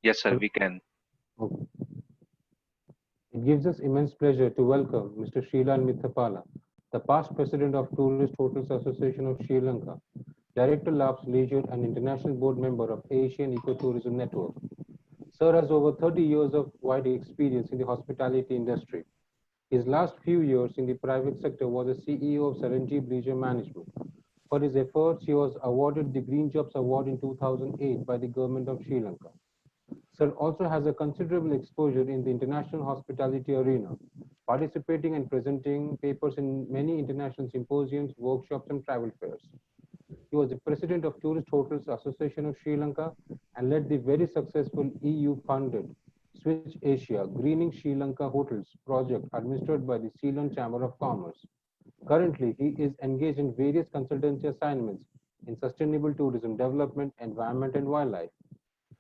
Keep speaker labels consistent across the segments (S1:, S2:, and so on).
S1: Yes, sir, we can.
S2: Okay. It gives us immense pleasure to welcome Mr. Srilan Mithapala, the past president of Tourist Hotels Association of Sri Lanka, Director Labs Leisure and International Board member of Asian Ecotourism Network. Sir has over 30 years of wide experience in the hospitality industry. His last few years in the private sector was as CEO of Saranjeev Leisure Management. For his efforts, he was awarded the Green Jobs Award in 2008 by the government of Sri Lanka. Sir also has a considerable exposure in the international hospitality arena, participating and presenting papers in many international symposiums, workshops, and travel fairs. He was the president of Tourist Hotels Association of Sri Lanka and led the very successful EU-funded Switch Asia Greening Sri Lanka Hotels project administered by the Ceylon Chamber of Commerce. Currently, he is engaged in various consultancy assignments in sustainable tourism development, environment, and wildlife.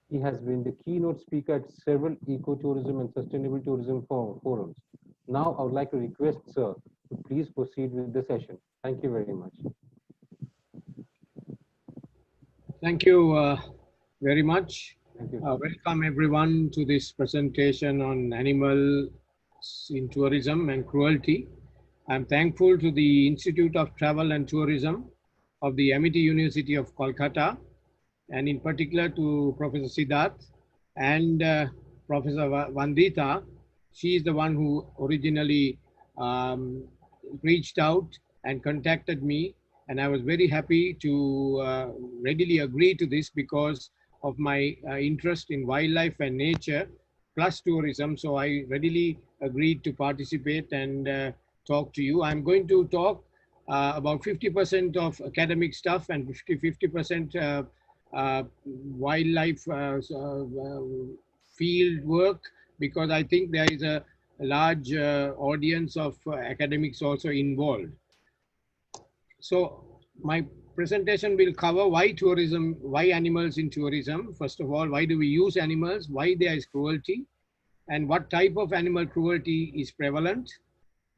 S2: He has been the keynote speaker at several ecotourism and sustainable tourism forums. Now, I would like to request Sir to please proceed with the session. Thank you very much.
S3: Thank you very much.
S2: Thank you.
S3: Welcome everyone to this presentation on animals in tourism and cruelty. I'm thankful to the Institute of Travel and Tourism of the Amity University of Kolkata, and in particular to Professor Siddharth and Professor Vandita. She is the one who originally um, reached out and contacted me, and I was very happy to readily agree to this because of my interest in wildlife and nature plus tourism. So I readily agreed to participate and talk to you. I'm going to talk about 50% of academic stuff and 50% wildlife field work, because I think there is a large audience of academics also involved. So my presentation will cover why tourism, why animals in tourism. First of all, why do we use animals? Why there is cruelty? And what type of animal cruelty is prevalent?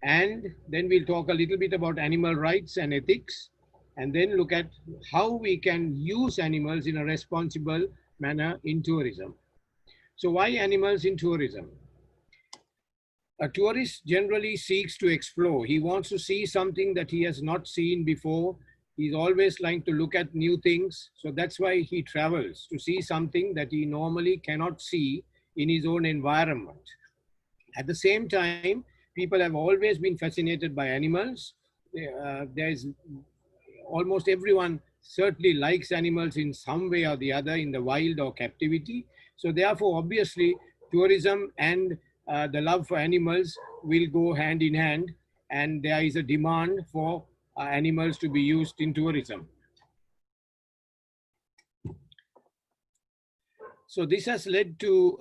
S3: And then we'll talk a little bit about animal rights and ethics, and then look at how we can use animals in a responsible manner in tourism. So why animals in tourism? A tourist generally seeks to explore. He wants to see something that he has not seen before. He's always trying to look at new things. So that's why he travels, to see something that he normally cannot see in his own environment. At the same time, people have always been fascinated by animals. There's almost everyone certainly likes animals in some way or the other in the wild or captivity. So therefore, obviously, tourism and the love for animals will go hand in hand, and there is a demand for animals to be used in tourism. So this has led to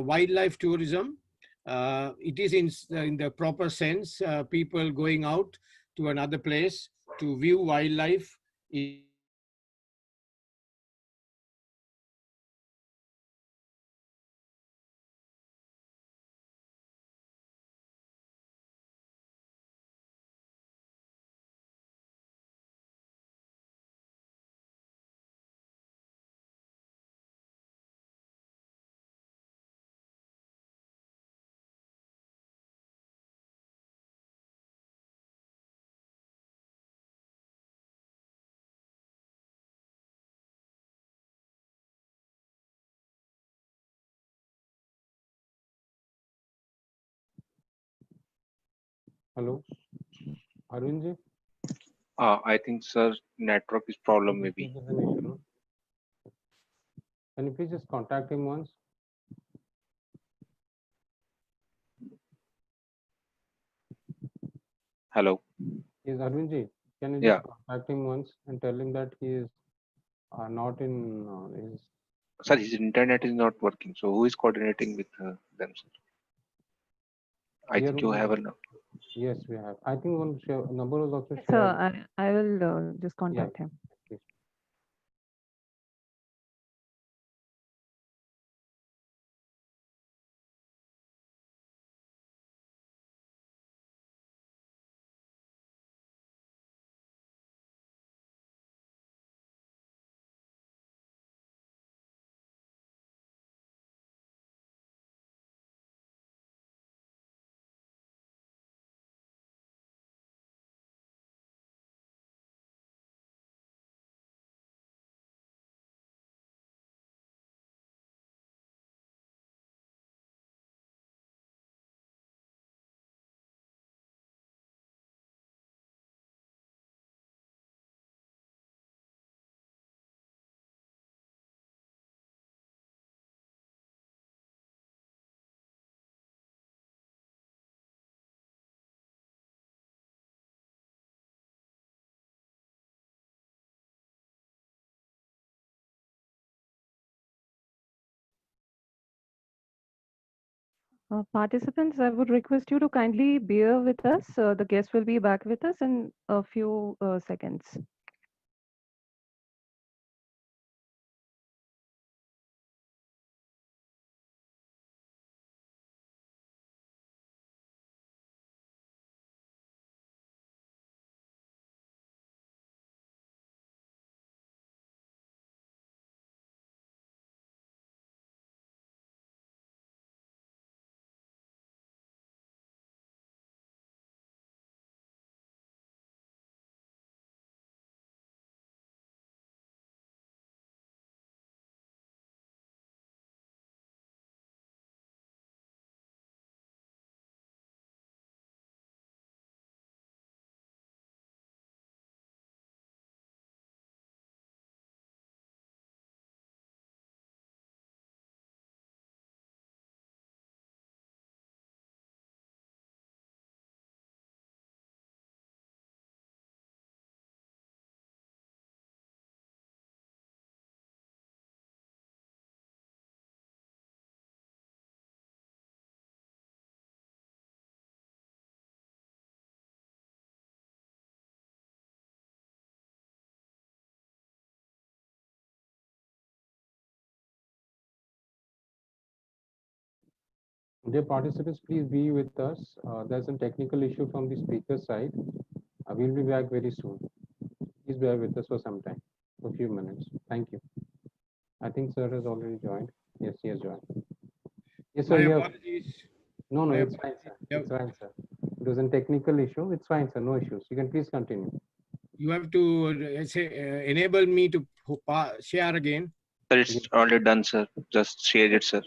S3: wildlife tourism. It is in the proper sense, people going out to another place to view wildlife in order to experience wildlife in a
S2: Hello, Arunji.
S1: I think, sir, network is problem
S2: This
S1: maybe.
S2: is an issue, no? Can you please just contact him once?
S1: Hello.
S2: Is Arunji? Can you just
S1: Yeah,
S2: contact him once and tell him that he is not in his.
S1: sir, his internet is not working. So who is coordinating with them, sir? I
S2: Here
S1: think you have a.
S2: yes, we have. I think one number was also
S4: Yes, sir.
S2: shared.
S4: I will just
S2: Yeah,
S4: contact him.
S2: please.
S4: Participants, I would request you to kindly bear with us. The guest will be back with us in a few seconds.
S2: Dear participants, please be with us. There's a technical issue from the speaker side. We'll be back very soon. Please bear with us for some time, for a few minutes. Thank you. I think sir has already joined. Yes, he has joined. Yes, sir.
S3: My
S2: You have...
S3: apologies.
S2: No,
S3: My
S2: it's fine, sir.
S3: Yep.
S2: It's fine, sir. It was a technical issue. It's fine, sir. No issues. You can please continue.
S3: You have to enable me to share again.
S1: Sir, it's already done, sir. Just share it, sir.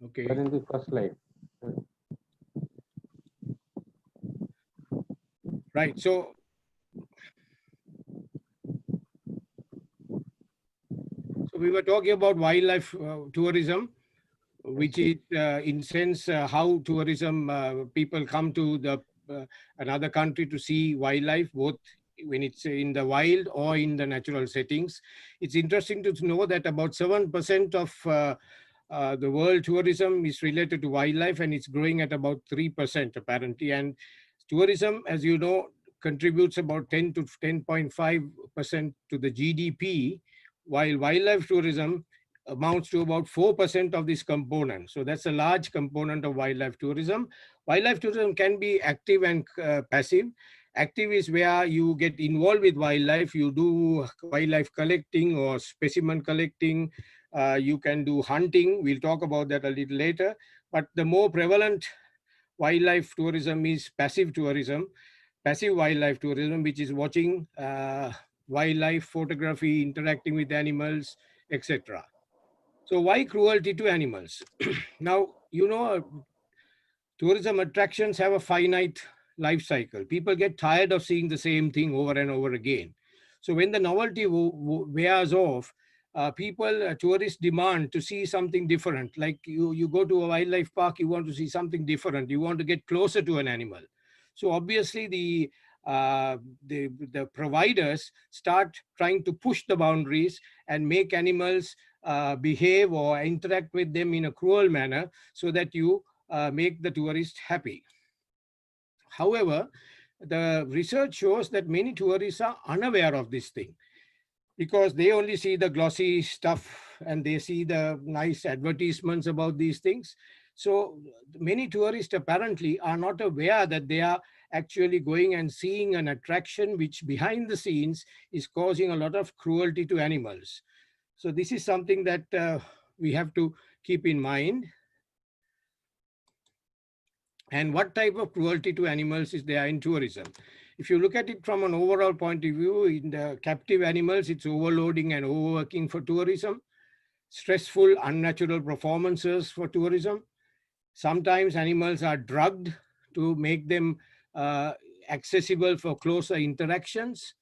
S3: Okay.
S2: We're in the first slide.
S3: Right. So we were talking about wildlife tourism, which is in sense how tourism people come to the another country to see wildlife, both when it's in the wild or in the natural settings. It's interesting to know that about 7% of the world tourism is related to wildlife, and it's growing at about 3% apparently. And tourism, as you know, contributes about 10 to 10.5% to the GDP, while wildlife tourism amounts to about 4% of this component. So that's a large component of wildlife tourism. Wildlife tourism can be active and passive. Active is where you get involved with wildlife. You do wildlife collecting or specimen collecting. You can do hunting. We'll talk about that a little later. But the more prevalent wildlife tourism is passive tourism, passive wildlife tourism, which is watching wildlife, photography, interacting with animals, etc. So why cruelty to animals? Now, you know, tourism attractions have a finite life cycle. People get tired of seeing the same thing over and over again. So when the novelty wears off, tourists demand to see something different. Like you go to a wildlife park, you want to see something different. You want to get closer to an animal. So obviously the providers start trying to push the boundaries and make animals behave or interact with them in a cruel manner so that you make the tourist happy. However, the research shows that many tourists are unaware of this thing because they only see the glossy stuff and they see the nice advertisements about these things. So many tourists apparently are not aware that they are actually going and seeing an attraction which behind the scenes is causing a lot of cruelty to animals. So this is something that we have to keep in mind. And what type of cruelty to animals is there in tourism? If you look at it from an overall point of view, in the captive animals, it's overloading and overworking for tourism, stressful, unnatural performances for tourism. Sometimes animals are drugged to make them accessible for closer interactions.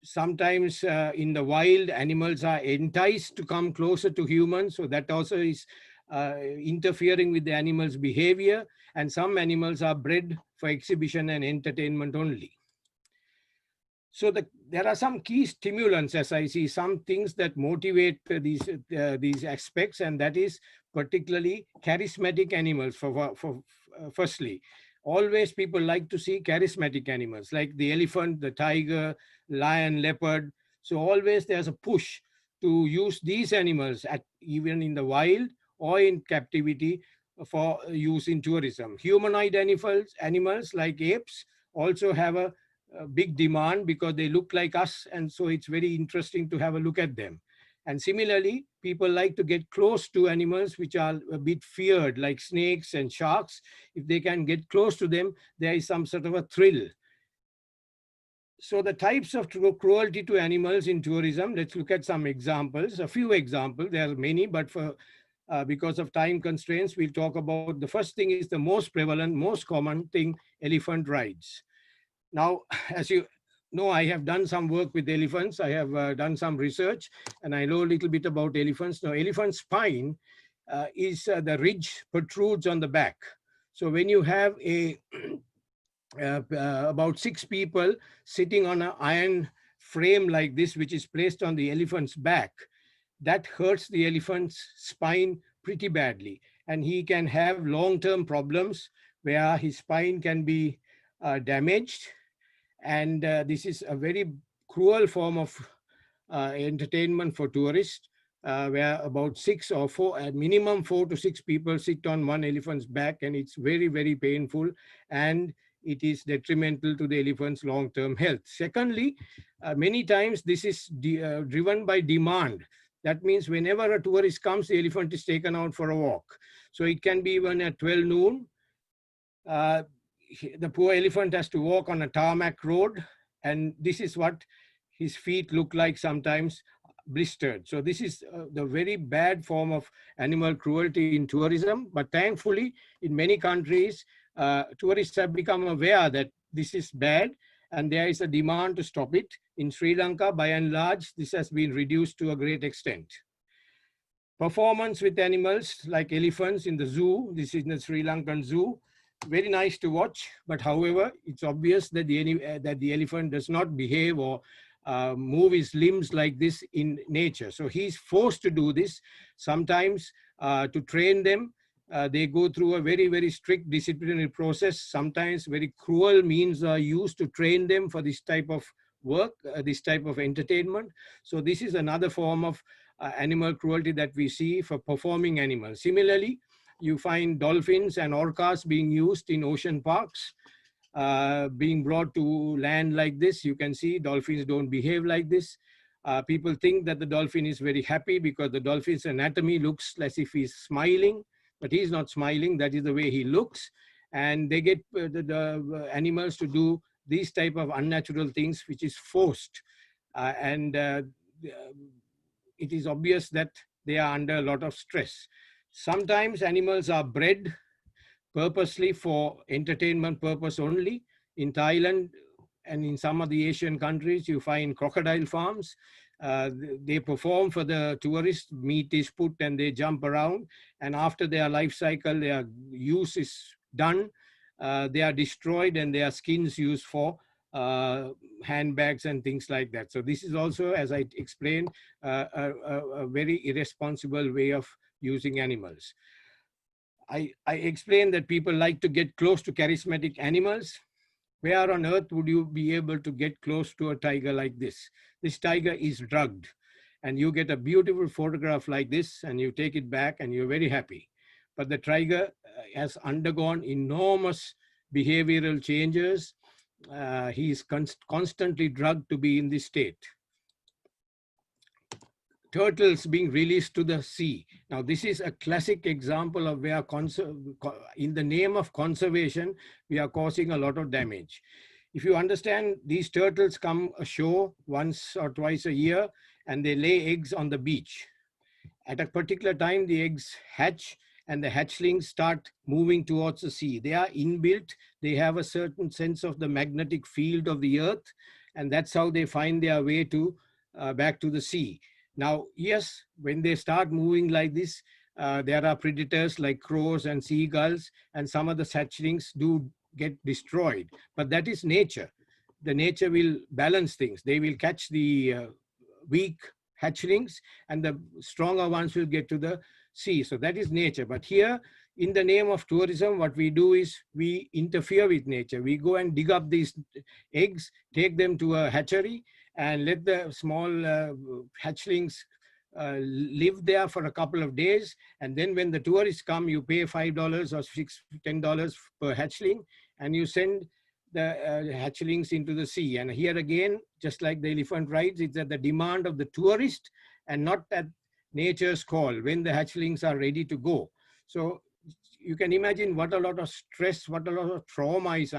S3: Sometimes in the wild, animals are enticed to come closer to humans. So that also is interfering with the animal's behavior, and some animals are bred for exhibition and entertainment only. So there are some key stimulants, as I see, some things that motivate these aspects, and that is particularly charismatic animals. Firstly, always people like to see charismatic animals like the elephant, the tiger, lion, leopard. So always there's a push to use these animals even in the wild or in captivity for use in tourism. Humanoid animals like apes also have a big demand because they look like us, and so it's very interesting to have a look at them. And similarly, people like to get close to animals which are a bit feared, like snakes and sharks. If they can get close to them, there is some sort of a thrill. So the types of cruelty to animals in tourism, let's look at some examples, a few examples. There are many, but because of time constraints, we'll talk about the first thing is the most prevalent, most common thing, elephant rides. Now, as you know, I have done some work with elephants. I have done some research, and I know a little bit about elephants. Now, elephant spine is the ridge protrudes on the back. So when you have a about 6 people sitting on an iron frame like this, which is placed on the elephant's back, that hurts the elephant's spine pretty badly. And he can have long-term problems where his spine can be damaged. And this is a very cruel form of entertainment for tourists, where about 6 or 4, at minimum 4 to 6 people sit on one elephant's back, and it's very, very painful, and it is detrimental to the elephant's long-term health. Secondly, many times this is driven by demand. That means whenever a tourist comes, the elephant is taken out for a walk. So it can be even at 12 noon. The poor elephant has to walk on a tarmac road, and this is what his feet look like, sometimes blistered. So this is the very bad form of animal cruelty in tourism. But thankfully, in many countries, tourists have become aware that this is bad, and there is a demand to stop it. In Sri Lanka, by and large, this has been reduced to a great extent. Performance with animals like elephants in the zoo. This is in the Sri Lankan zoo. Very nice to watch, but however, it's obvious that the elephant does not behave or move his limbs like this in nature. So he's forced to do this. Sometimes to train them, they go through a very, very strict disciplinary process. Sometimes very cruel means are used to train them for this type of work, this type of entertainment. So this is another form of animal cruelty that we see for performing animals. Similarly, you find dolphins and orcas being used in ocean parks, being brought to land like this. You can see dolphins don't behave like this. People think that the dolphin is very happy because the dolphin's anatomy looks as if he's smiling, but he's not smiling. That is the way he looks. And they get the animals to do these type of unnatural things, which is forced. It is obvious that they are under a lot of stress. Sometimes animals are bred purposely for entertainment purpose only. In Thailand and in some of the Asian countries, you find crocodile farms. They perform for the tourists, meat is put and they jump around. And after their life cycle, their use is done, they are destroyed and their skins used for handbags and things like that. So this is also, as I explained, a very irresponsible way of using animals. I explained that people like to get close to charismatic animals. Where on earth would you be able to get close to a tiger like this? This tiger is drugged, and you get a beautiful photograph like this and you take it back and you're very happy. But the tiger has undergone enormous behavioral changes. He is constantly drugged to be in this state. Turtles being released to the sea. Now, this is a classic example of where in the name of conservation, we are causing a lot of damage. If you understand, these turtles come ashore once or twice a year and they lay eggs on the beach. At a particular time, the eggs hatch and the hatchlings start moving towards the sea. They are inbuilt. They have a certain sense of the magnetic field of the earth, and that's how they find their way to back to the sea. Now, yes, when they start moving like this, there are predators like crows and seagulls, and some of the hatchlings do get destroyed. But that is nature. the nature will balance things. They will catch the weak hatchlings and the stronger ones will get to the sea. So that is nature. But here, in the name of tourism, what we do is we interfere with nature. We go and dig up these eggs, take them to a hatchery, and let the small hatchlings live there for a couple of days. And then when the tourists come, you pay $5 or $10 per hatchling, and you send the hatchlings into the sea. And here again, just like the elephant rides, it's at the demand of the tourist and not at nature's call when the hatchlings are ready to go. So you can imagine what a lot of stress, what a lot of trauma is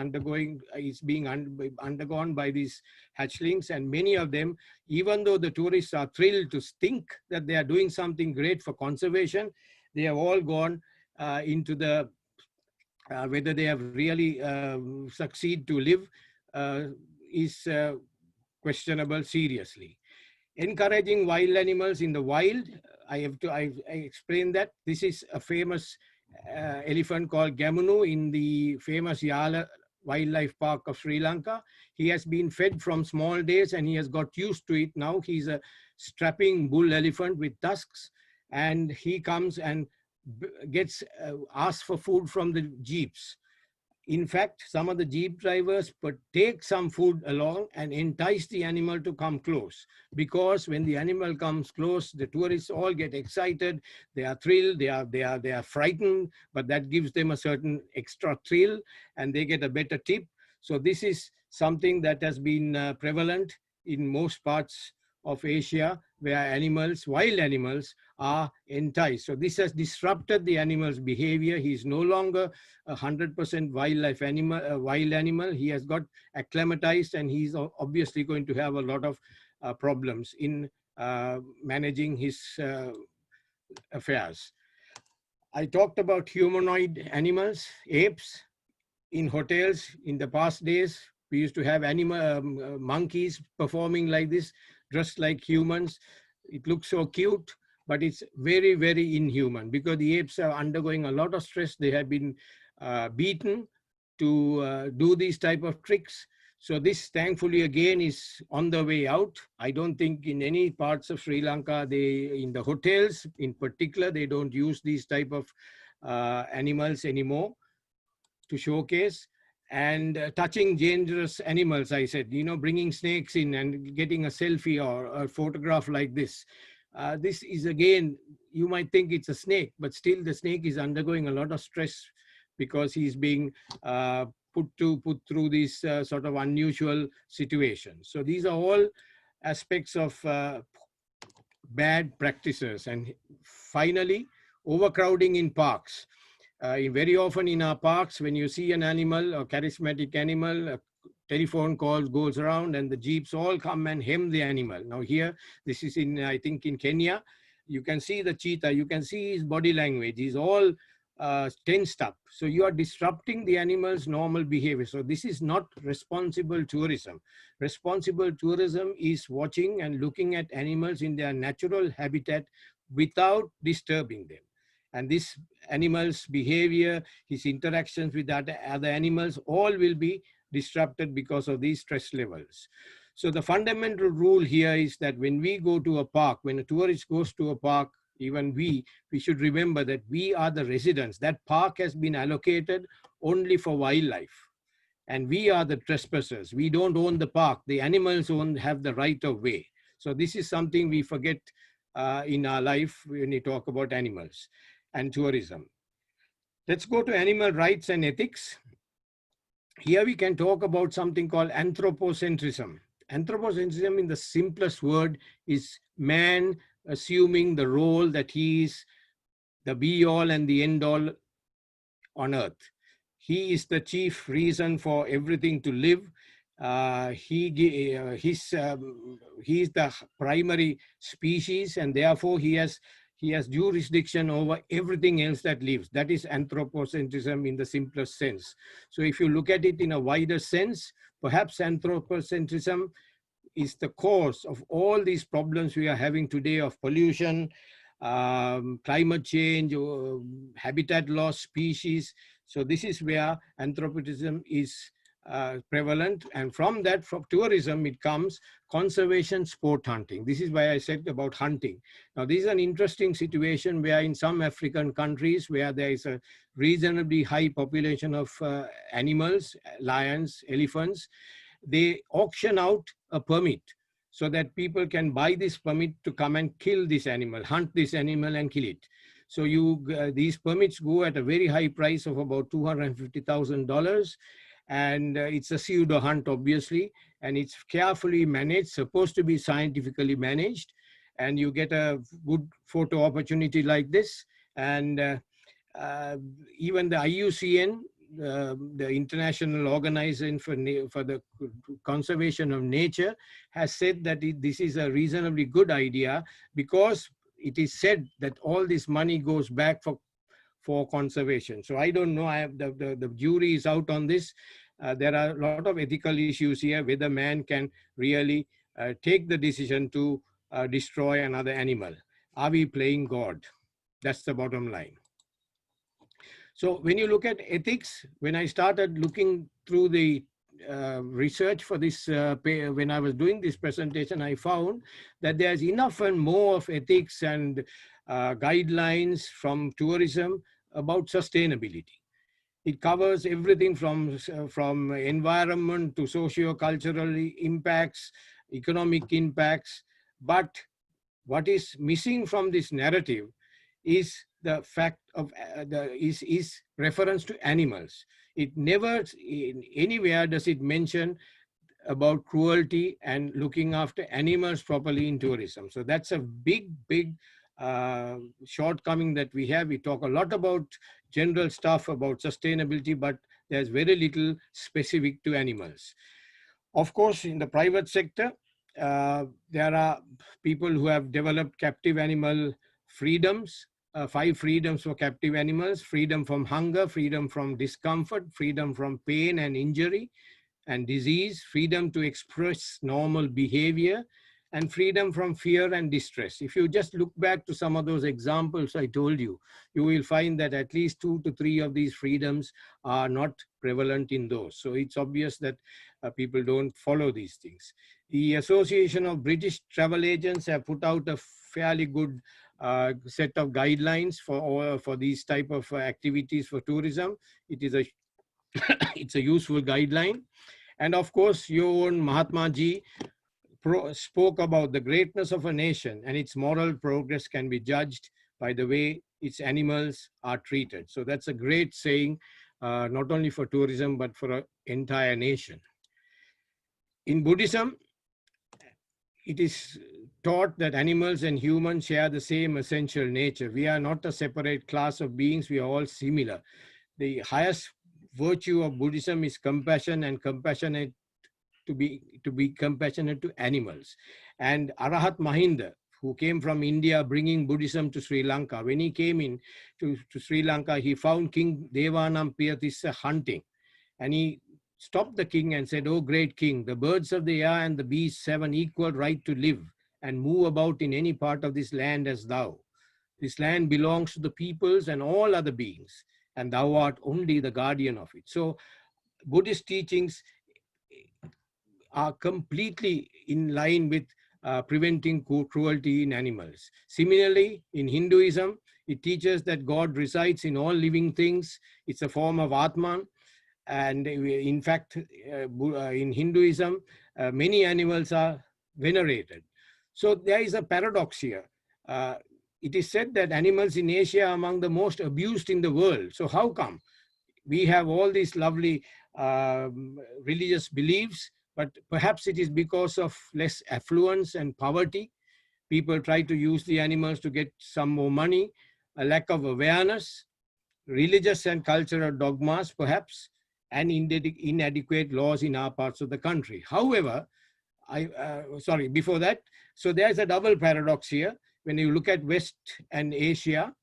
S3: being undergone by these hatchlings. And many of them, even though the tourists are thrilled to think that they are doing something great for conservation, they have all gone into the whether they have really succeed to live is questionable seriously. Encouraging wild animals in the wild, I explained that this is a famous elephant called Gamunu in the famous Yala Wildlife Park of Sri Lanka. He has been fed from small days and he has got used to it now. He's a strapping bull elephant with tusks, and he comes and gets asked for food from the jeeps. In fact, some of the jeep drivers take some food along and entice the animal to come close, because when the animal comes close, the tourists all get excited. They are thrilled, they are frightened, but that gives them a certain extra thrill and they get a better tip. So this is something that has been prevalent in most parts of Asia, where animals, wild animals, are enticed. So this has disrupted the animal's behavior. He is no longer 100% wild animal. He has got acclimatized, and he's obviously going to have a lot of problems in managing his affairs. I talked about humanoid animals, apes. In hotels in the past days, we used to have monkeys performing like this, dressed like humans. It looks so cute, but it's very, very inhuman, because the apes are undergoing a lot of stress. They have been beaten to do these type of tricks. So this, thankfully, again, is on the way out. I don't think in any parts of Sri Lanka, in the hotels in particular, they don't use these type of animals anymore to showcase. And touching dangerous animals, I said, bringing snakes in and getting a selfie or a photograph like this. This is, again, you might think it's a snake, but still the snake is undergoing a lot of stress because he's being put through these sort of unusual situations. So these are all aspects of bad practices. And finally, overcrowding in parks. Very often in our parks, when you see an animal, a charismatic animal, a telephone call goes around and the jeeps all come and hem the animal. Now here, this is I think in Kenya, you can see the cheetah, you can see his body language, he's all tensed up. So you are disrupting the animal's normal behavior. So this is not responsible tourism. Responsible tourism is watching and looking at animals in their natural habitat without disturbing them. And this animal's behavior, his interactions with other animals, all will be disrupted because of these stress levels. So the fundamental rule here is that when we go to a park, when a tourist goes to a park, even we should remember that we are the residents. That park has been allocated only for wildlife. And we are the trespassers. We don't own the park. The animals have the right of way. So this is something we forget in our life when we talk about animals and tourism. Let's go to animal rights and ethics. Here we can talk about something called anthropocentrism. Anthropocentrism, in the simplest word, is man assuming the role that he is the be-all and the end-all on earth. He is the chief reason for everything to live. He is the primary species, and therefore he has jurisdiction over everything else that lives. That is anthropocentrism in the simplest sense. So if you look at it in a wider sense, perhaps anthropocentrism is the cause of all these problems we are having today of pollution, climate change, habitat loss, species. So this is where anthropocentrism is prevalent, and from that, from tourism, it comes conservation sport hunting. This is why I said about hunting. Now, this is an interesting situation where in some African countries where there is a reasonably high population of animals, lions, elephants, they auction out a permit so that people can buy this permit to come and kill this animal, hunt this animal and kill it. So these permits go at a very high price of about $250,000. And it's a pseudo hunt, obviously, and it's carefully managed, supposed to be scientifically managed, and you get a good photo opportunity like this. And even the IUCN, the International Organization for the Conservation of Nature, has said that this is a reasonably good idea, because it is said that all this money goes back for conservation. So I don't know, the jury is out on this. There are a lot of ethical issues here, whether man can really take the decision to destroy another animal. Are we playing God? That's the bottom line. So when you look at ethics, when I started looking through the research for this, when I was doing this presentation, I found that there's enough and more of ethics and guidelines from tourism about sustainability. It covers everything from environment to socio-cultural impacts, economic impacts. But what is missing from this narrative is the fact of is reference to animals. It never anywhere does it mention about cruelty and looking after animals properly in tourism. So that's a big shortcoming that we have. We talk a lot about general stuff about sustainability, but there's very little specific to animals. Of course, in the private sector, there are people who have developed captive animal freedoms, 5 freedoms for captive animals: freedom from hunger, freedom from discomfort, freedom from pain and injury and disease, freedom to express normal behavior, and freedom from fear and distress. If you just look back to some of those examples I told you, you will find that at least 2 to 3 of these freedoms are not prevalent in those. So it's obvious that people don't follow these things. The Association of British Travel Agents have put out a fairly good set of guidelines for these type of activities for tourism. It is it's a useful guideline. And of course, your own Mahatma Ji spoke about the greatness of a nation and its moral progress can be judged by the way its animals are treated. So that's a great saying, not only for tourism, but for an entire nation. In Buddhism, it is taught that animals and humans share the same essential nature. We are not a separate class of beings, we are all similar. The highest virtue of Buddhism is compassion, and compassionate to be compassionate to animals. And Arahat Mahinda, who came from India bringing Buddhism to Sri Lanka, when he came in to Sri Lanka, he found King Devanam Piyatissa hunting. And he stopped the king and said, "Oh great king, the birds of the air and the beasts have an equal right to live and move about in any part of this land as thou. This land belongs to the peoples and all other beings, and thou art only the guardian of it." So Buddhist teachings are completely in line with preventing cruelty in animals. Similarly, in Hinduism, it teaches that God resides in all living things. It's a form of Atman. And in fact, in Hinduism, many animals are venerated. So there is a paradox here. It is said that animals in Asia are among the most abused in the world. So how come? We have all these lovely religious beliefs, but perhaps it is because of less affluence and poverty. People try to use the animals to get some more money, a lack of awareness, religious and cultural dogmas, perhaps, and inadequate laws in our parts of the country. However, before that, so there's a double paradox here. When you look at West and Asia,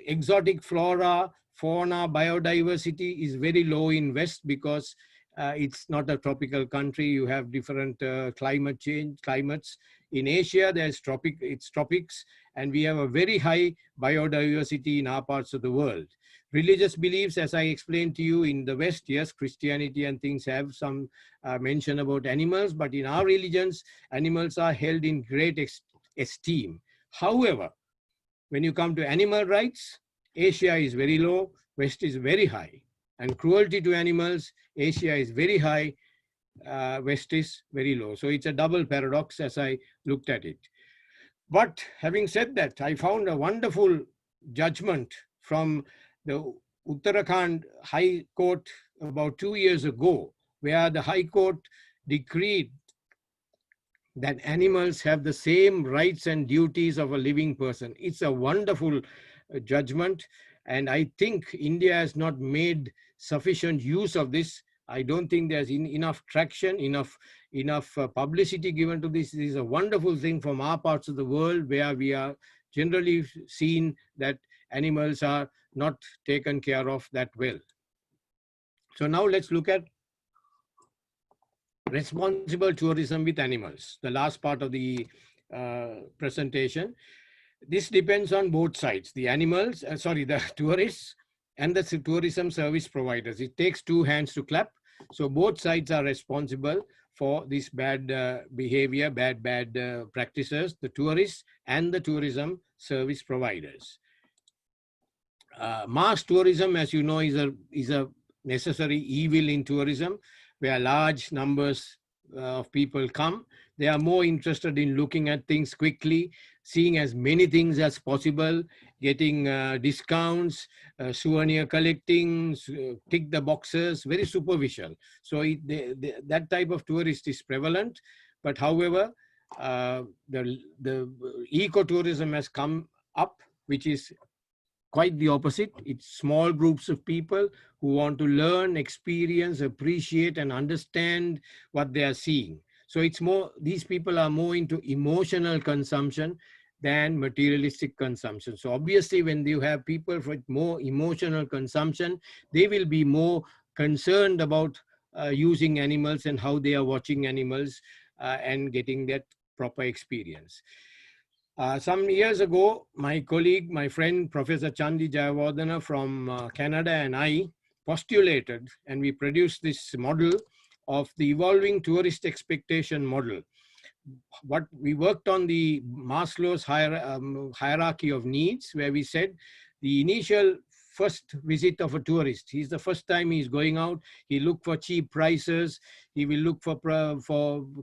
S3: exotic flora, fauna, biodiversity is very low in West because it's not a tropical country. You have different climates. In Asia, it's tropics, and we have a very high biodiversity in our parts of the world. Religious beliefs, as I explained to you, in the West, yes, Christianity and things have some mention about animals, but in our religions, animals are held in great esteem. However, when you come to animal rights, Asia is very low, West is very high. And cruelty to animals, Asia is very high, West is very low. So it's a double paradox as I looked at it. But having said that, I found a wonderful judgment from the Uttarakhand High Court about 2 years ago, where the High Court decreed that animals have the same rights and duties of a living person. It's a wonderful judgment, and I think India has not made sufficient use of this. I don't think there's enough traction, enough publicity given to this. This is a wonderful thing from our parts of the world, where we are generally seen that animals are not taken care of that well. So now let's look at responsible tourism with animals, the last part of the presentation. This depends on both sides, the animals, the tourists and the tourism service providers. It takes two hands to clap. So both sides are responsible for this bad behavior, bad practices, the tourists and the tourism service providers. Mass tourism, as you know, is a necessary evil in tourism, where large numbers of people come. They are more interested in looking at things quickly, seeing as many things as possible, getting discounts, souvenir collecting, tick the boxes, very superficial. So that type of tourist is prevalent. But however, the ecotourism has come up, which is quite the opposite. It's small groups of people who want to learn, experience, appreciate, and understand what they are seeing. So it's more, these people are more into emotional consumption than materialistic consumption. So obviously, when you have people with more emotional consumption, they will be more concerned about using animals and how they are watching animals and getting that proper experience. Some years ago, my colleague, my friend, Professor Chandi Jayawardena from Canada, and I postulated, and we produced this model of the evolving tourist expectation model. What we worked on the Maslow's hierarchy of needs, where we said the initial first visit of a tourist, he's the first time he's going out, he look for cheap prices, he will look for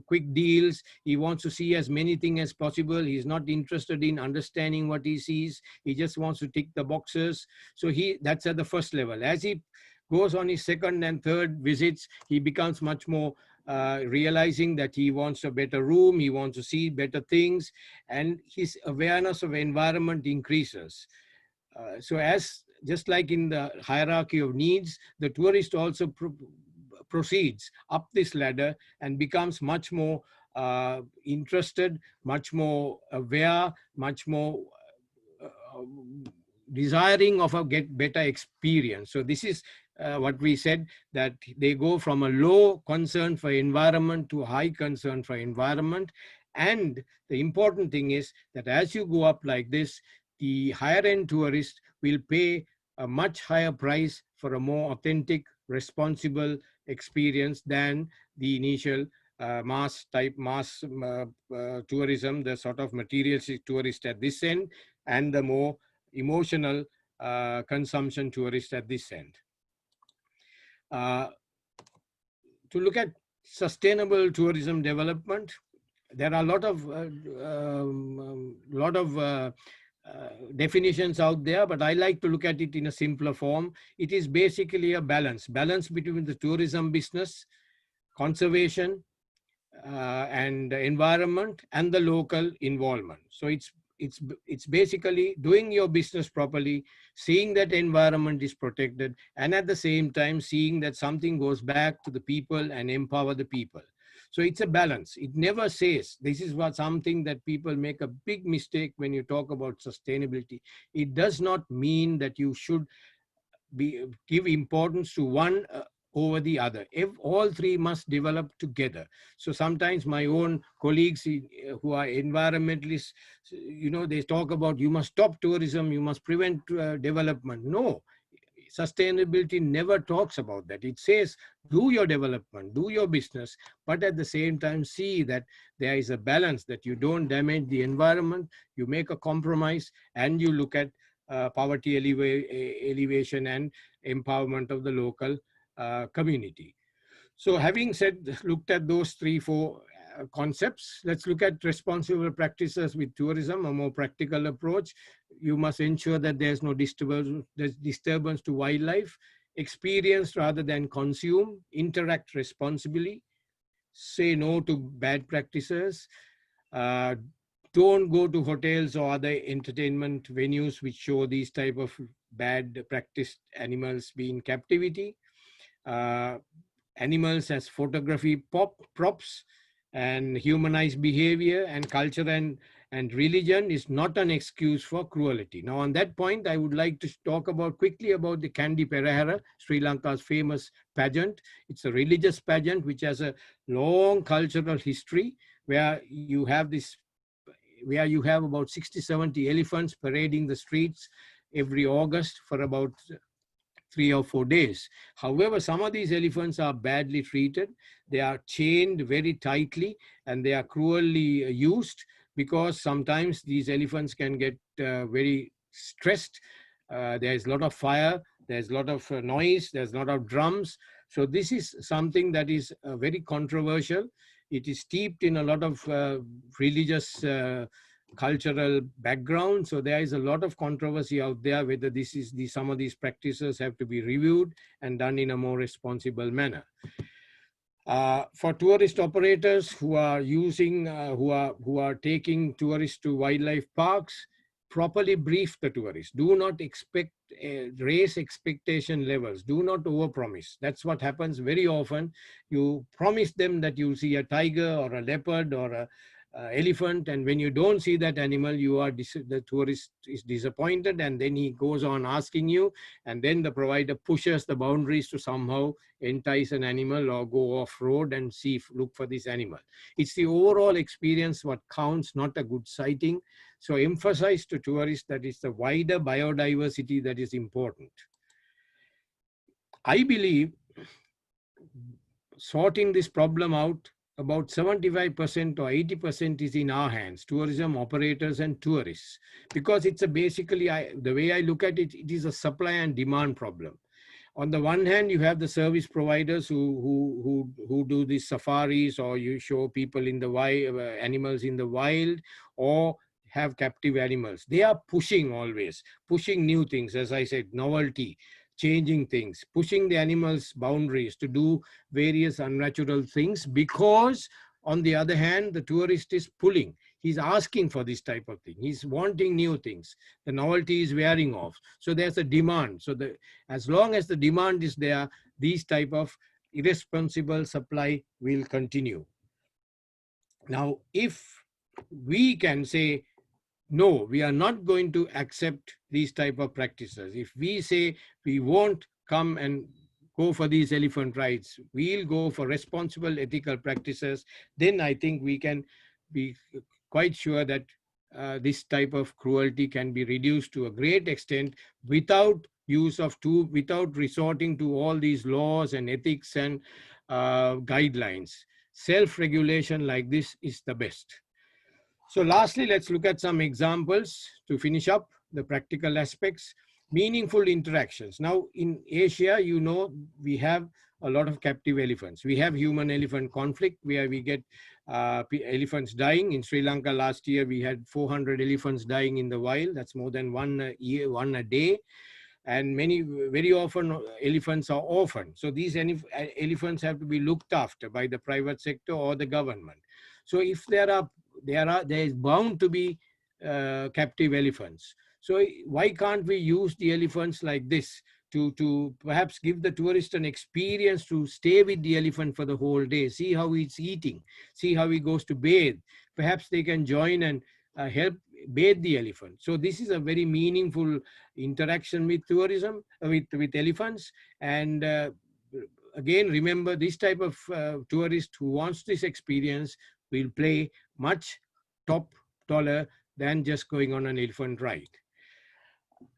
S3: quick deals, he wants to see as many things as possible, he's not interested in understanding what he sees, he just wants to tick the boxes. So that's at the first level. As he goes on his second and third visits, he becomes much more realizing that he wants a better room, he wants to see better things, and his awareness of environment increases. So just like in the hierarchy of needs, the tourist also proceeds up this ladder and becomes much more interested, much more aware, much more desiring of a better experience. So this is what we said, that they go from a low concern for environment to a high concern for environment. And the important thing is that as you go up like this, the higher end tourist will pay a much higher price for a more authentic, responsible experience than the initial mass tourism, the sort of materialistic tourist at this end, and the more emotional consumption tourist at this end. To look at sustainable tourism development, there are a lot of definitions out there, but I like to look at it in a simpler form. It is basically a balance between the tourism business, conservation, and the environment, and the local involvement. So it's basically doing your business properly, seeing that environment is protected, and at the same time seeing that something goes back to the people and empower the people. So it's a balance. It never says, this is something that people make a big mistake when you talk about sustainability. It does not mean that you should give importance to one over the other. All three must develop together. So sometimes my own colleagues who are environmentalists, they talk about you must stop tourism, you must prevent development. No, Sustainability never talks about that. It says, do your development, do your business, but at the same time, see that there is a balance, that you don't damage the environment, you make a compromise, and you look at poverty elevation and empowerment of the local community. So having looked at those 3-4 concepts, let's look at responsible practices with tourism, a more practical approach. You must ensure that there's no disturbance to wildlife, experience rather than consume, interact responsibly, say no to bad practices, don't go to hotels or other entertainment venues which show these type of bad practiced animals being in captivity, animals as photography props, and humanized behavior, and culture and religion is not an excuse for cruelty. Now, on that point, I would like to talk quickly about the Kandy Perahera, Sri Lanka's famous pageant. It's a religious pageant which has a long cultural history, where you have about 60-70 elephants parading the streets every August for about 3 or 4 days. However, some of these elephants are badly treated. They are chained very tightly and they are cruelly used, because sometimes these elephants can get very stressed. There's a lot of fire, there's a lot of noise, there's a lot of drums. So this is something that is very controversial. It is steeped in a lot of religious cultural background. So there is a lot of controversy out there whether some of these practices have to be reviewed and done in a more responsible manner. For tourist operators who are using, who are taking tourists to wildlife parks, properly brief the tourists. Do not raise expectation levels. Do not overpromise. That's what happens very often. You promise them that you'll see a tiger or a leopard or a elephant, and when you don't see that animal, the tourist is disappointed, and then he goes on asking you, and then the provider pushes the boundaries to somehow entice an animal or go off road and look for this animal. It's the overall experience what counts, not a good sighting. So emphasize to tourists that it's the wider biodiversity that is important. I believe sorting this problem out, about 75% or 80% is in our hands, tourism operators and tourists, because it's basically, the way I look at it, it is a supply and demand problem. On the one hand, you have the service providers who do these safaris, or you show people in the wild, animals in the wild, or have captive animals. They are always pushing new things, as I said, novelty, changing things, pushing the animals' boundaries to do various unnatural things, because on the other hand, the tourist is pulling. He's asking for this type of thing. He's wanting new things. The novelty is wearing off. So there's a demand. So as long as the demand is there, these type of irresponsible supply will continue. Now, if we can say, no, we are not going to accept these type of practices. If we say we won't come and go for these elephant rides, we'll go for responsible ethical practices, then I think we can be quite sure that this type of cruelty can be reduced to a great extent without without resorting to all these laws and ethics and guidelines. Self-regulation like this is the best. So lastly, let's look at some examples to finish up the practical aspects. Meaningful interactions. Now in Asia, you know, we have a lot of captive elephants. We have human-elephant conflict where we get elephants dying. In Sri Lanka last year, we had 400 elephants dying in the wild. That's more than one a day. And very often elephants are orphaned. So these elephants have to be looked after by the private sector or the government. So if there is bound to be captive elephants. So why can't we use the elephants like this to perhaps give the tourist an experience to stay with the elephant for the whole day, see how it's eating, see how he goes to bathe. Perhaps they can join and help bathe the elephant. So this is a very meaningful interaction with tourism, with elephants. And again, remember, this type of tourist who wants this experience will pay much taller than just going on an elephant ride.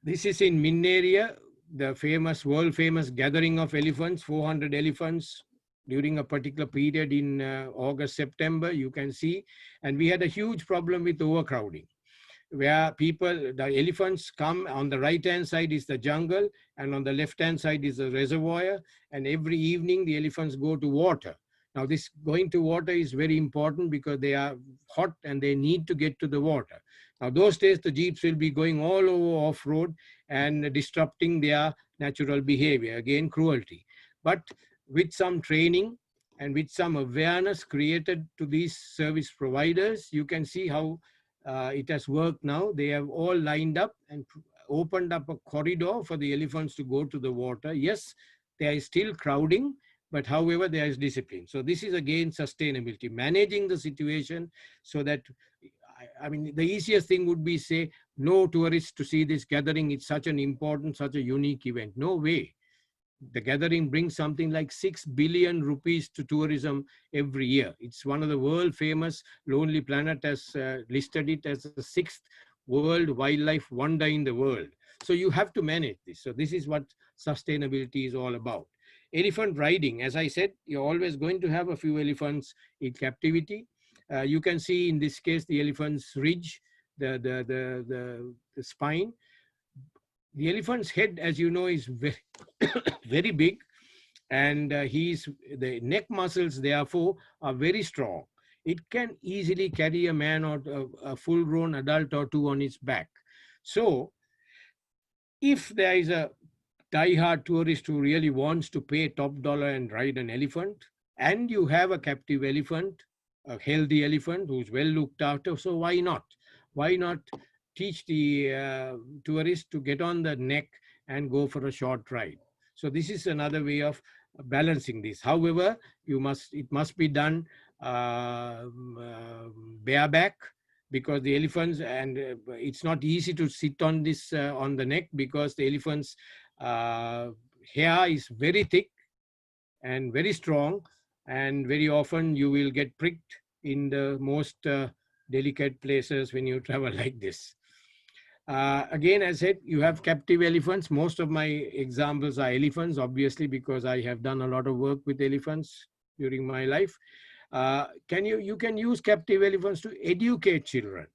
S3: This is in Min area. the famous, world famous gathering of elephants, 400 elephants during a particular period in August, September, you can see. And we had a huge problem with overcrowding, where the elephants come. On the right-hand side is the jungle, and on the left-hand side is the reservoir. And every evening the elephants go to water. Now this going to water is very important because they are hot and they need to get to the water. Now those days the jeeps will be going all over off-road and disrupting their natural behavior, again cruelty. But with some training and with some awareness created to these service providers, you can see how it has worked now. They have all lined up and opened up a corridor for the elephants to go to the water. Yes, there is still crowding, but however, there is discipline. So this is again sustainability, managing the situation so that, I mean, the easiest thing would be say, no tourists to see this gathering. It's such an important, such a unique event. No way. The gathering brings something like 6 billion rupees to tourism every year. It's one of the world famous. Lonely Planet has listed it as the 6th world wildlife wonder in the world. So you have to manage this. So this is what sustainability is all about. Elephant riding, as I said, you're always going to have a few elephants in captivity. You can see in this case the elephant's ridge, the spine. The elephant's head, as you know, is very, very big, and the neck muscles, therefore, are very strong. It can easily carry a man or a full-grown adult or two on its back. So, if there is a die-hard tourist who really wants to pay top dollar and ride an elephant, and you have a captive elephant, a healthy elephant who's well looked after, so why not? Why not teach the tourist to get on the neck and go for a short ride? So this is another way of balancing this. However, it must be done bareback, because the elephants, and it's not easy to sit on this on the neck, because the elephant's hair is very thick and very strong, and very often you will get pricked in the most delicate places when you travel like this. Again, as I said, you have captive elephants. Most of my examples are elephants, obviously, because I have done a lot of work with elephants during my life. You can use captive elephants to educate children.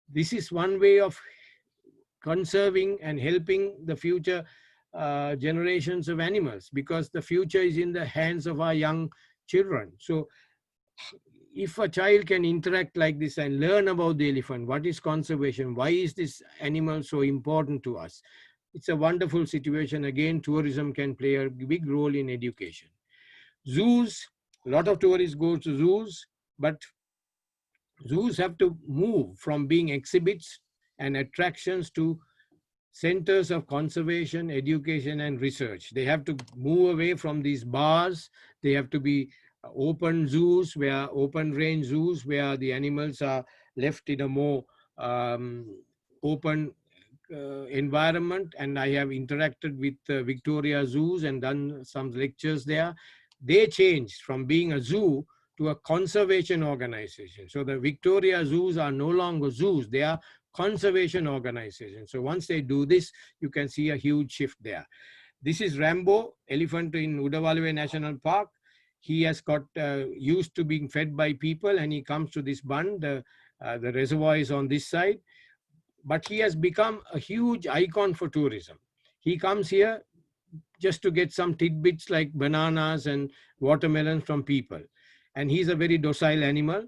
S3: This is one way of conserving and helping the future generations of animals, because the future is in the hands of our young children. So if a child can interact like this and learn about the elephant, what is conservation, why is this animal so important to us, it's a wonderful situation. Again, tourism can play a big role in education. Zoos, a lot of tourists go to zoos, but zoos have to move from being exhibits and attractions to centers of conservation, education, and research. They have to move away from these bars. They have to be open zoos, open range zoos, where the animals are left in a more open environment. And I have interacted with Victoria zoos and done some lectures there. They changed from being a zoo to a conservation organization. So the Victoria zoos are no longer zoos, they are conservation organizations. So once they do this, you can see a huge shift there. This is Rambo, elephant in Udawalawe National Park. He has got used to being fed by people, and he comes to this bund. The reservoir is on this side, but he has become a huge icon for tourism. He comes here just to get some tidbits like bananas and watermelons from people. And he's a very docile animal.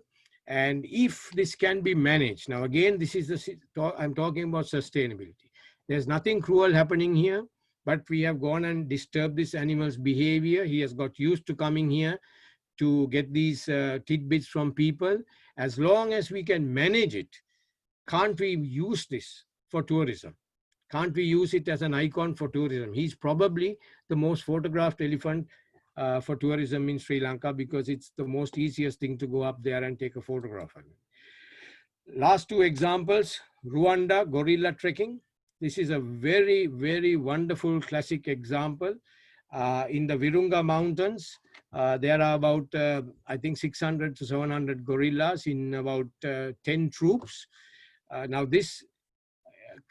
S3: And if this can be managed, now again, this is I'm talking about sustainability. There's nothing cruel happening here, but we have gone and disturbed this animal's behavior. He has got used to coming here to get these tidbits from people. As long as we can manage it, can't we use this for tourism? Can't we use it as an icon for tourism? He's probably the most photographed elephant for tourism in Sri Lanka, because it's the most easiest thing to go up there and take a photograph of it. Last two examples, Rwanda gorilla trekking. This is a very, very wonderful classic example. In the Virunga Mountains, there are about, I think, 600 to 700 gorillas in about 10 troops. Now this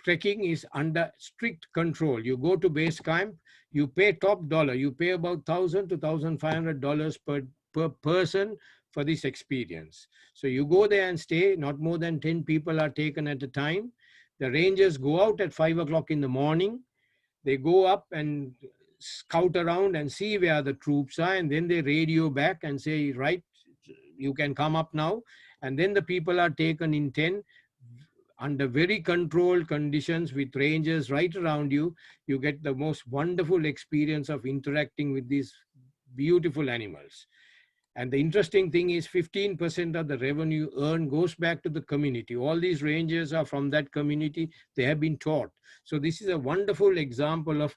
S3: trekking is under strict control. You go to base camp, you pay top dollar. You pay about $1,000 to $1,500 per person for this experience. So you go there and stay. Not more than 10 people are taken at a time. The rangers go out at 5 o'clock in the morning. They go up and scout around and see where the troops are, and then they radio back and say, right, you can come up now. And then the people are taken in 10 under very controlled conditions with rangers right around you. You get the most wonderful experience of interacting with these beautiful animals. And the interesting thing is 15% of the revenue earned goes back to the community. All these rangers are from that community. They have been taught. So this is a wonderful example of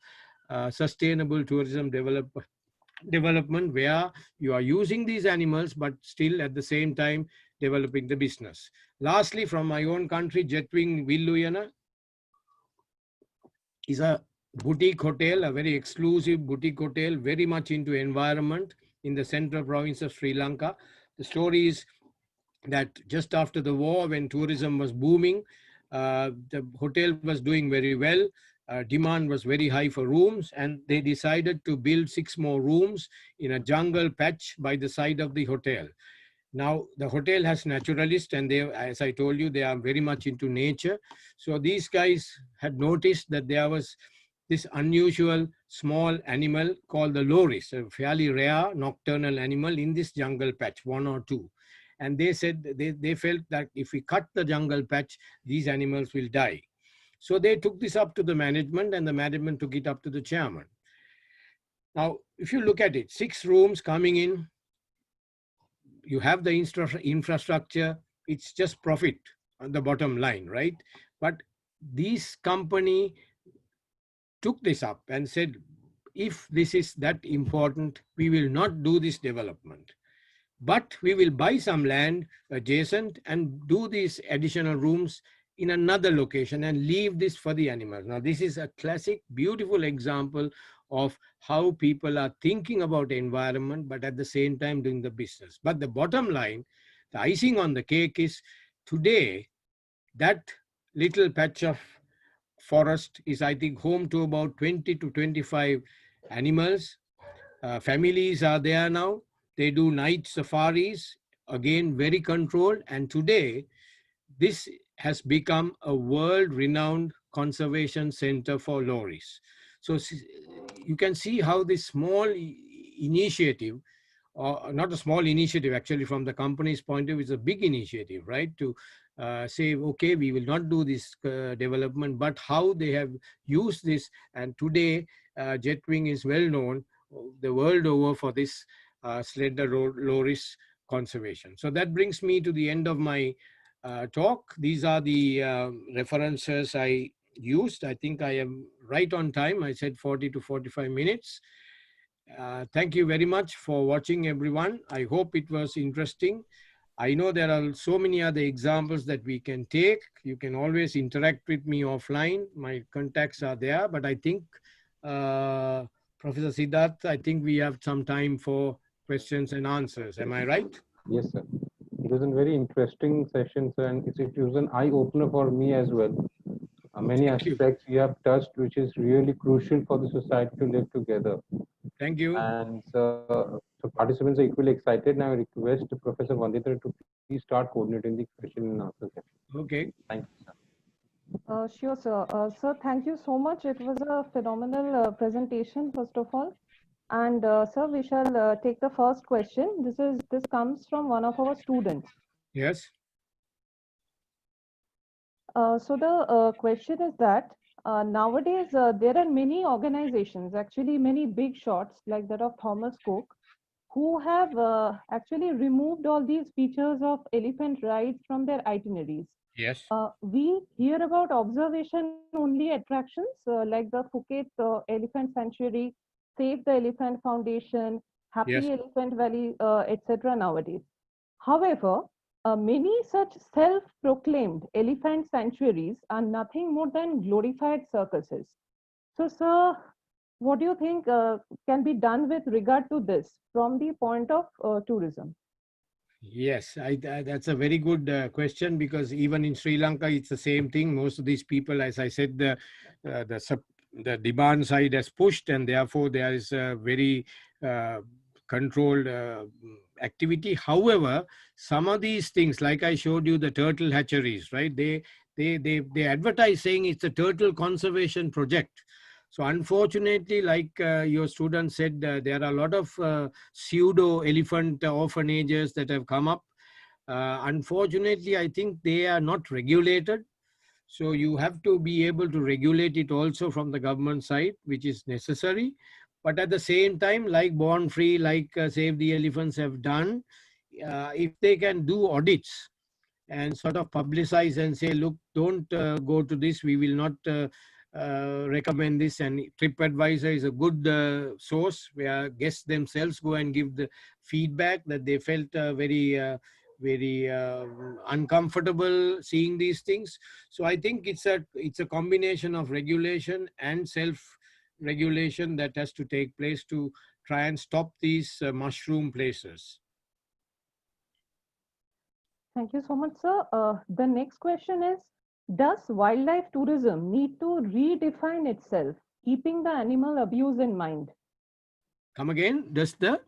S3: sustainable tourism development, where you are using these animals, but still at the same time developing the business. Lastly, from my own country, Jetwing Villuyana is a boutique hotel, a very exclusive boutique hotel, very much into environment in the central province of Sri Lanka. The story is that just after the war, when tourism was booming, the hotel was doing very well. Demand was very high for rooms, and they decided to build 6 more rooms in a jungle patch by the side of the hotel. Now, the hotel has naturalists, and they, as I told you, they are very much into nature. So these guys had noticed that there was this unusual small animal called the loris, a fairly rare nocturnal animal in this jungle patch, 1 or 2. And they said they felt that if we cut the jungle patch, these animals will die. So they took this up to the management, and the management took it up to the chairman. Now, if you look at it, 6 rooms coming in, you have the infrastructure, it's just profit on the bottom line, right? But this company took this up and said, if this is that important, we will not do this development, but we will buy some land adjacent and do these additional rooms in another location and leave this for the animals. Now, this is a classic, beautiful example of how people are thinking about the environment, but at the same time doing the business. But the bottom line, the icing on the cake is today, that little patch of forest is, I think, home to about 20 to 25 animals. Families are there now. They do night safaris, again, very controlled. And today, this has become a world-renowned conservation center for loris. So you can see how this small initiative, or not a small initiative, actually from the company's point of view, is a big initiative, right? To say, okay, we will not do this development, but how they have used this. And today, Jetwing is well known the world over for this slender loris conservation. So that brings me to the end of my talk. These are the references I used. I think I am right on time. I said 40 to 45 minutes. Thank you very much for watching, everyone. I hope it was interesting. I know there are so many other examples that we can take. You can always interact with me offline. My contacts are there, but I think, Professor Siddharth, I think we have some time for questions and answers. Am I right?
S2: Yes, sir. It was a very interesting session, sir, and it was an eye-opener for me as well. Many aspects you have touched, which is really crucial for the society to live together.
S3: Thank you.
S2: And so participants are equally excited. Now I request Professor Vanditra to please start coordinating the question and answer session.
S3: Okay.
S2: Thank you, sir.
S4: Sure, sir. Sir, thank you so much. It was a phenomenal presentation, first of all. And sir, we shall take the first question. This comes from one of our students.
S3: Yes.
S4: So the question is that nowadays there are many organizations, actually many big shots like that of Thomas Cook, who have actually removed all these features of elephant rides from their itineraries.
S3: Yes.
S4: We hear about observation only attractions like the Phuket Elephant Sanctuary, Save the Elephant Foundation, Happy
S3: Yes.
S4: Elephant Valley, etc. nowadays. However, many such self-proclaimed elephant sanctuaries are nothing more than glorified circuses. So, sir, what do you think can be done with regard to this from the point of tourism?
S3: Yes, that's a very good question, because even in Sri Lanka, it's the same thing. Most of these people, as I said, the demand side has pushed, and therefore there is a very uh, controlled activity. However, some of these things, like I showed you, the turtle hatcheries, right? They advertise saying it's a turtle conservation project. So unfortunately, like your student said, there are a lot of pseudo elephant orphanages that have come up. Unfortunately, I think they are not regulated. So you have to be able to regulate it also from the government side, which is necessary. But at the same time, like Born Free, like Save the Elephants have done, if they can do audits and sort of publicize and say, look, don't go to this, we will not recommend this. And TripAdvisor is a good source where guests themselves go and give the feedback that they felt very uncomfortable seeing these things. So I think it's a combination of regulation and self regulation that has to take place to try and stop these mushroom places.
S4: Thank you so much, sir. The next question is, does wildlife tourism need to redefine itself, keeping the animal abuse in mind?
S3: Come again, does the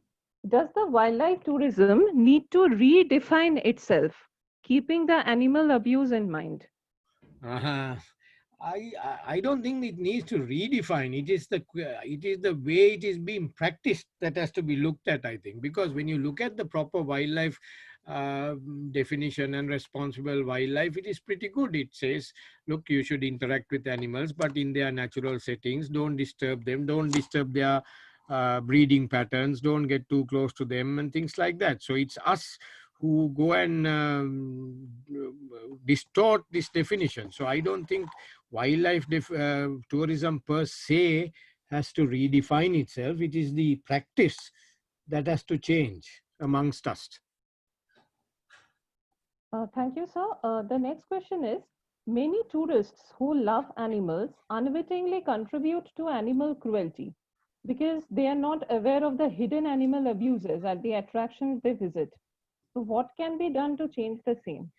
S4: wildlife tourism need to redefine itself, keeping the animal abuse in mind?
S3: uh I don't think it needs to redefine. It is the way it is being practiced that has to be looked at, I think, because when you look at the proper wildlife uh, definition and responsible wildlife, it is pretty good. It says, look, you should interact with animals, but in their natural settings. Don't disturb them. Don't disturb their breeding patterns. Don't get too close to them and things like that. So it's us who go and distort this definition. So I don't think wildlife tourism per se has to redefine itself. It is the practice that has to change amongst us.
S4: Thank you, sir. The next question is, many tourists who love animals unwittingly contribute to animal cruelty because they are not aware of the hidden animal abuses at the attractions they visit. So what can be done to change the same?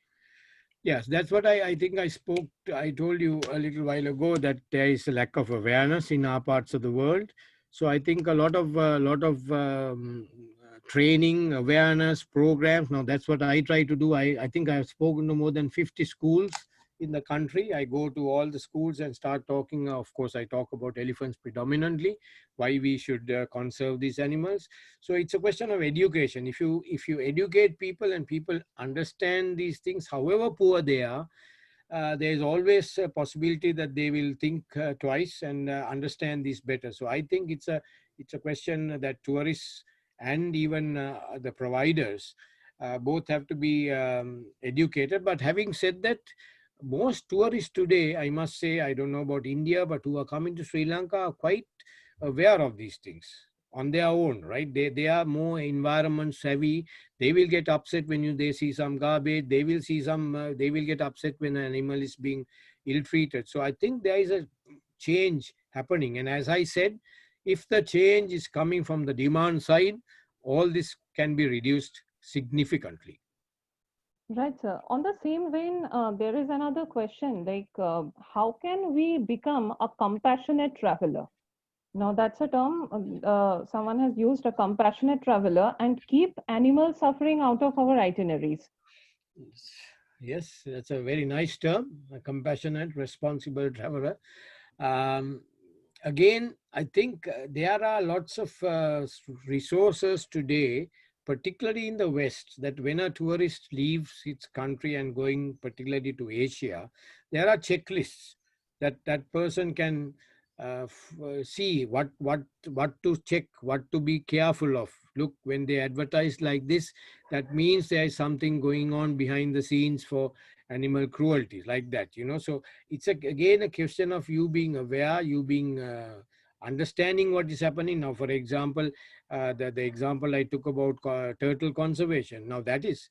S3: Yes, that's what I think I told you a little while ago, that there is a lack of awareness in our parts of the world. So I think a lot of training, awareness programs. Now that's what I try to do. I think I have spoken to more than 50 schools in the country. I go to all the schools and start talking. Of course, I talk about elephants predominantly, why we should conserve these animals. So it's a question of education. If you educate people and people understand these things, however poor they are, there is always a possibility that they will think twice and understand this better. So I think it's a question that tourists and even the providers both have to be educated. But having said that, most tourists today, I must say, I don't know about India, but who are coming to Sri Lanka are quite aware of these things on their own, right? They are more environment savvy. They will get upset when they see some garbage. They will see they will get upset when an animal is being ill-treated. So I think there is a change happening. And as I said, if the change is coming from the demand side, all this can be reduced significantly.
S4: Right, sir. On the same vein, there is another question, like how can we become a compassionate traveler? Now that's a term someone has used, a compassionate traveler, and keep animal suffering out of our itineraries.
S3: Yes, that's a very nice term, a compassionate, responsible traveler. Again, I think there are lots of resources today, particularly in the West, that when a tourist leaves its country and going particularly to Asia, there are checklists that person can see what to check, what to be careful of. Look, when they advertise like this, that means there is something going on behind the scenes for animal cruelty, like that, So it's again a question of you being aware, you being understanding what is happening. Now, for example, the example I took about turtle conservation. Now that is,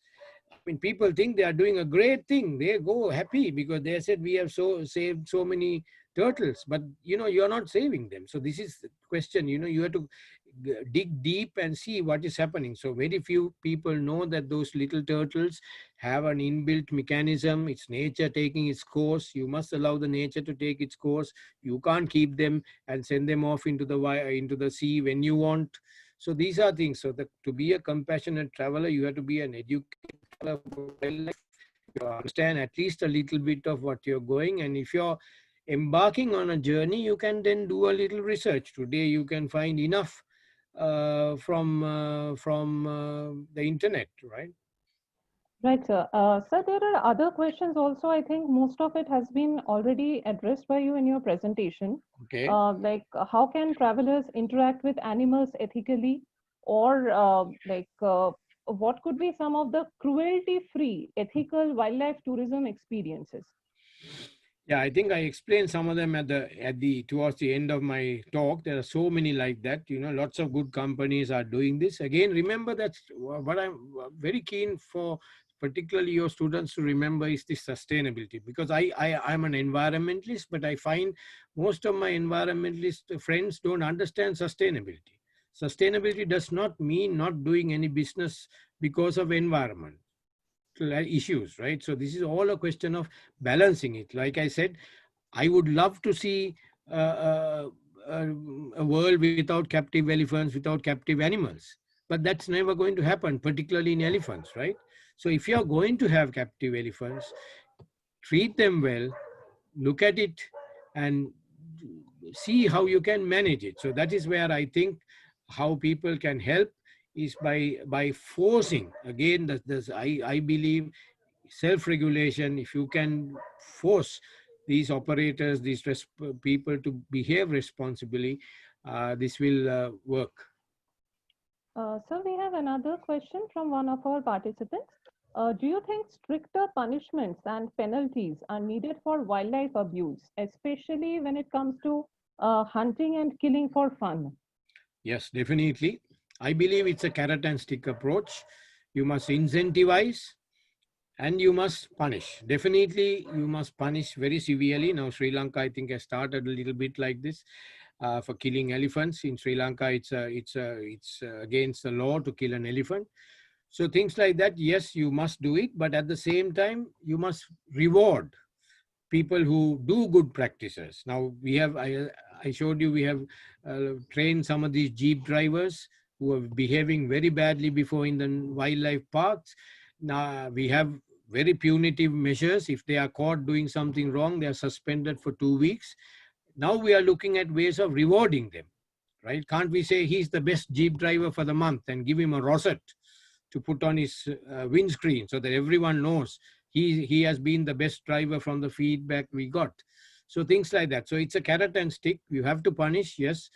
S3: I mean, people think they are doing a great thing. They go happy because they said we have saved so many turtles, but you're not saving them. So this is the question. You have to dig deep and see what is happening. So very few people know that those little turtles have an inbuilt mechanism. It's nature taking its course. You must allow the nature to take its course. You can't keep them and send them off into the sea when you want. So these are things. So to be a compassionate traveler, you have to be an educated traveler about wildlife. You understand at least a little bit of what you're going, and if you're embarking on a journey, you can then do a little research. Today you can find enough from the internet, right?
S4: Right, sir. Sir, there are other questions also. I think most of it has been already addressed by you in your presentation.
S3: Okay.
S4: Like, how can travelers interact with animals ethically, or what could be some of the cruelty-free ethical wildlife tourism experiences?
S3: Yeah, I think I explained some of them towards the end of my talk. There are so many like that. Lots of good companies are doing this. Again, remember that what I'm very keen for, particularly your students to remember, is this sustainability. Because I'm an environmentalist, but I find most of my environmentalist friends don't understand sustainability. Sustainability does not mean not doing any business because of environment issues, right? So this is all a question of balancing it. Like I said, I would love to see a world without captive elephants, without captive animals, but that's never going to happen, particularly in elephants, right? So if you're going to have captive elephants, treat them well, look at it, and see how you can manage it. So that is where I think how people can help is by forcing. Again, I believe self-regulation. If you can force these operators, people to behave responsibly, this will work.
S4: So we have another question from one of our participants. Do you think stricter punishments and penalties are needed for wildlife abuse, especially when it comes to hunting and killing for fun?
S3: Yes, definitely. I believe it's a carrot and stick approach. You must incentivize and you must punish. Definitely, you must punish very severely. Now, Sri Lanka, I think, has started a little bit like this for killing elephants. In Sri Lanka, it's against the law to kill an elephant. So things like that, yes, you must do it, but at the same time, you must reward people who do good practices. Now I showed you, we have trained some of these jeep drivers who are behaving very badly before in the wildlife parks. Now we have very punitive measures. If they are caught doing something wrong, they are suspended for 2 weeks. Now we are looking at ways of rewarding them, right? Can't we say he's the best jeep driver for the month and give him a rosette to put on his windscreen so that everyone knows he has been the best driver from the feedback we got. So things like that. So it's a carrot and stick. You have to punish, yes.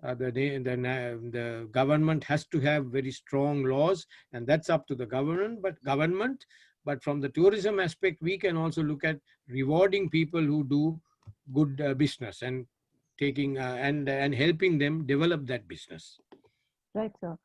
S3: The government has to have very strong laws, and that's up to the government. But from the tourism aspect, we can also look at rewarding people who do good business and taking and helping them develop that business.
S4: Right, sir.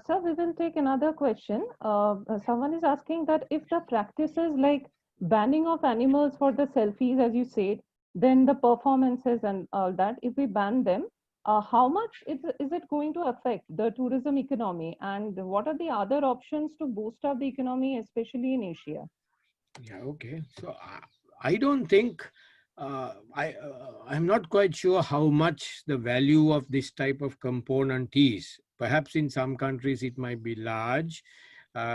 S4: Sir, we will take another question. Someone is asking that if the practices like banning of animals for the selfies, as you said, then the performances and all that, if we ban them, how much is it going to affect the tourism economy? And what are the other options to boost up the economy, especially in Asia?
S3: Yeah, okay. So I don't think, I'm not quite sure how much the value of this type of component is. Perhaps in some countries it might be large,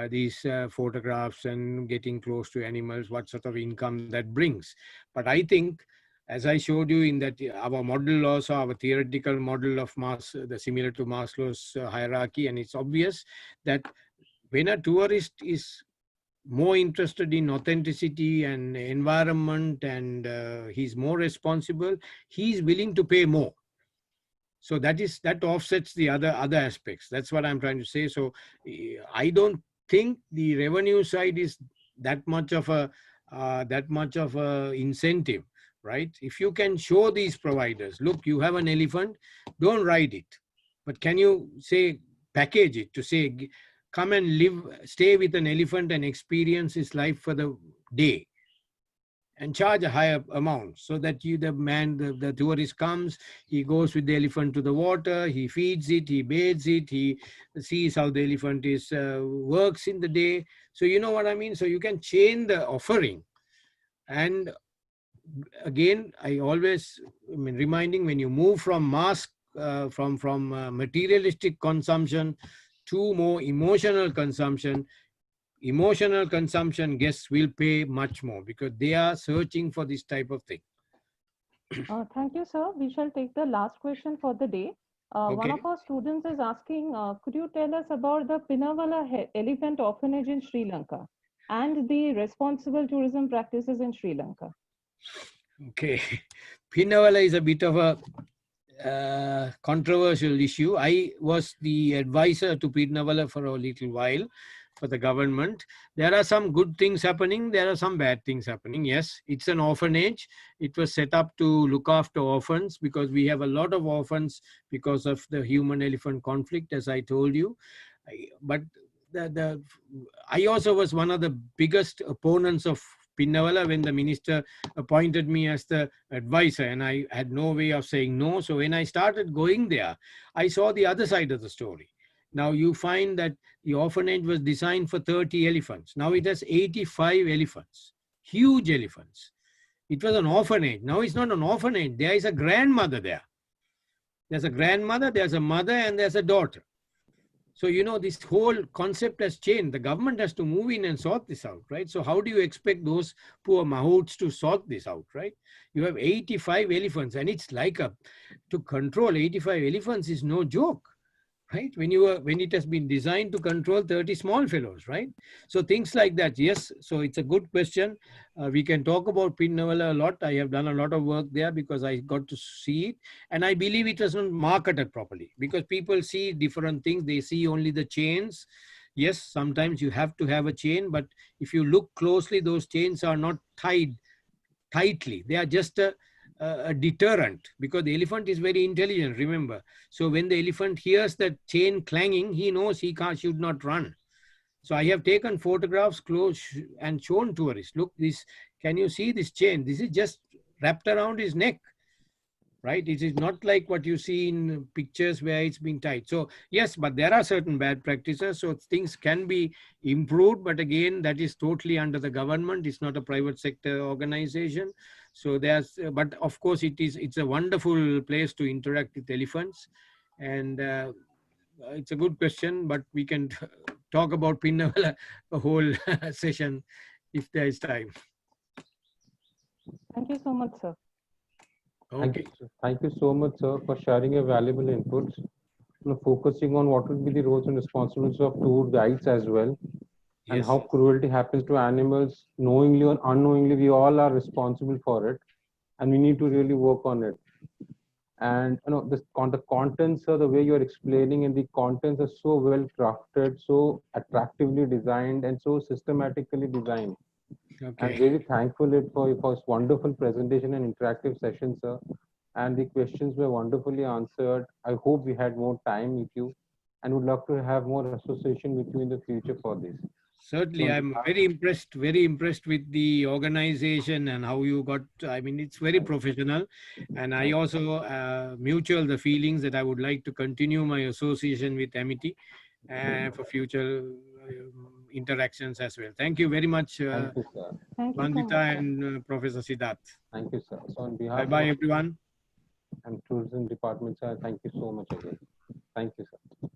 S3: these photographs and getting close to animals, what sort of income that brings. But I think, as I showed you in that our model also, our theoretical model of similar to Maslow's hierarchy, and it's obvious that when a tourist is more interested in authenticity and environment and he's more responsible, he's willing to pay more. So that offsets the other aspects. That's what I'm trying to say. So I don't think the revenue side is that much of a incentive, right? If you can show these providers, look, you have an elephant, don't ride it, but can you say package it to say, come and stay with an elephant and experience his life for the day. and charge a higher amount so that the tourist comes, he goes with the elephant to the water, he feeds it, he bathes it, he sees how the elephant is works in the day. So you know what I mean? So you can chain the offering. And again, I always reminding, when you move from materialistic consumption to more emotional consumption, guests will pay much more because they are searching for this type of thing.
S4: Thank you, sir. We shall take the last question for the day. One
S3: Okay.
S4: of our students is asking, could you tell us about the Pinavala Elephant Orphanage in Sri Lanka and the responsible tourism practices in Sri Lanka?
S3: Okay. Pinavala is a bit of a controversial issue. I was the advisor to Pinavala for a little while for the government. There are some good things happening. There are some bad things happening. Yes, it's an orphanage. It was set up to look after orphans because we have a lot of orphans because of the human-elephant conflict, as I told you. But I also was one of the biggest opponents of Pinavala when the minister appointed me as the advisor, and I had no way of saying no. So when I started going there, I saw the other side of the story. Now you find that the orphanage was designed for 30 elephants. Now it has 85 elephants, huge elephants. It was an orphanage. Now it's not an orphanage. There is a grandmother there. There's a grandmother, there's a mother, and there's a daughter. So, you know, this whole concept has changed. The government has to move in and sort this out, right? So how do you expect those poor mahouts to sort this out, right? You have 85 elephants, and it's like to control 85 elephants is no joke, right? When it has been designed to control 30 small fellows, right? So things like that, yes. So it's a good question. We can talk about Pinavala a lot. I have done a lot of work there because I got to see it. And I believe it was not marketed properly because people see different things. They see only the chains. Yes, sometimes you have to have a chain, but if you look closely, those chains are not tied tightly. They are just a deterrent because the elephant is very intelligent, remember. So when the elephant hears that chain clanging, he knows he should not run. So I have taken photographs close and shown tourists. Look, this, can you see this chain? This is just wrapped around his neck, right? It is not like what you see in pictures where it's been tied. So yes, but there are certain bad practices. So things can be improved, but again, that is totally under the government. It's not a private sector organization. So but of course it's a wonderful place to interact with elephants. And it's a good question, but we can talk about Pinavala a whole session if there is time.
S4: Thank you so much, sir.
S3: Okay.
S2: Thank you so much, sir, for sharing your valuable inputs, focusing on what will be the roles and responsibilities of tour guides as well, and
S3: Yes.
S2: how cruelty happens to animals, knowingly or unknowingly, we all are responsible for it, and we need to really work on it. And the contents, the way you're explaining, and the contents are so well crafted, so attractively designed, and so systematically designed.
S3: Okay.
S2: I'm really thankful for this wonderful presentation and interactive session, sir. And the questions were wonderfully answered. I hope we had more time with you, and would love to have more association with you in the future for this.
S3: Certainly, I'm very impressed with the organization and how you got, I mean, it's very professional. And I also mutual the feelings that I would like to continue my association with Amity for future interactions as well. Thank you very much,
S2: Thank you, sir.
S4: Thank you so
S3: Vandita
S4: much, sir.
S3: and Professor Siddharth.
S2: Thank you, sir. So on behalf
S3: Bye-bye,
S2: of
S3: everyone.
S2: and tourism department, sir, thank you so much again. Thank you, sir.